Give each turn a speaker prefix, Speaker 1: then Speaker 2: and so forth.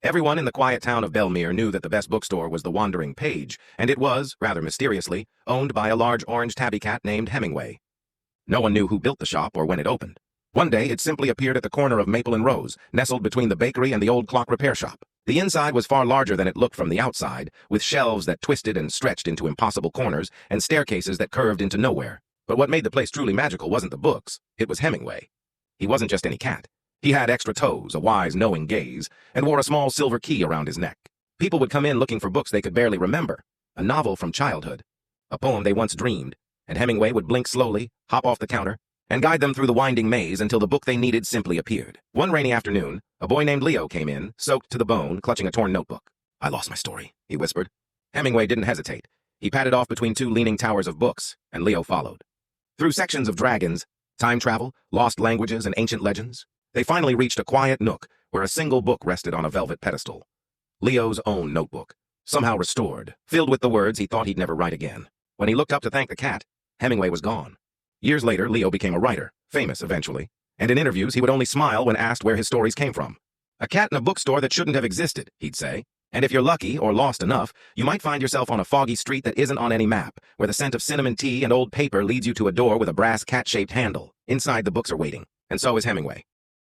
Speaker 1: Everyone in the quiet town of Belmere knew that the best bookstore was the Wandering Page, and it was, rather mysteriously, owned by a large orange tabby cat named Hemingway. No one knew who built the shop or when it opened. One day, it simply appeared at the corner of Maple and Rose, nestled between the bakery and the old clock repair shop. The inside was far larger than it looked from the outside, with shelves that twisted and stretched into impossible corners and staircases that curved into nowhere. But what made the place truly magical wasn't the books, it was Hemingway. He wasn't just any cat. He had extra toes, a wise, knowing gaze, and wore a small silver key around his neck. People would come in looking for books they could barely remember, a novel from childhood, a poem they once dreamed, and Hemingway would blink slowly, hop off the counter, and guide them through the winding maze until the book they needed simply appeared. One rainy afternoon, a boy named Leo came in, soaked to the bone, clutching a torn notebook. "I lost my story," he whispered. Hemingway didn't hesitate. He padded off between two leaning towers of books, and Leo followed. Through sections of dragons, time travel, lost languages, and ancient legends, they finally reached a quiet nook where a single book rested on a velvet pedestal. Leo's own notebook, somehow restored, filled with the words he thought he'd never write again. When he looked up to thank the cat, Hemingway was gone. Years later, Leo became a writer, famous eventually, and in interviews he would only smile when asked where his stories came from. "A cat in a bookstore that shouldn't have existed," he'd say. And if you're lucky or lost enough, you might find yourself on a foggy street that isn't on any map, where the scent of cinnamon tea and old paper leads you to a door with a brass cat-shaped handle. Inside, the books are waiting, and so is Hemingway.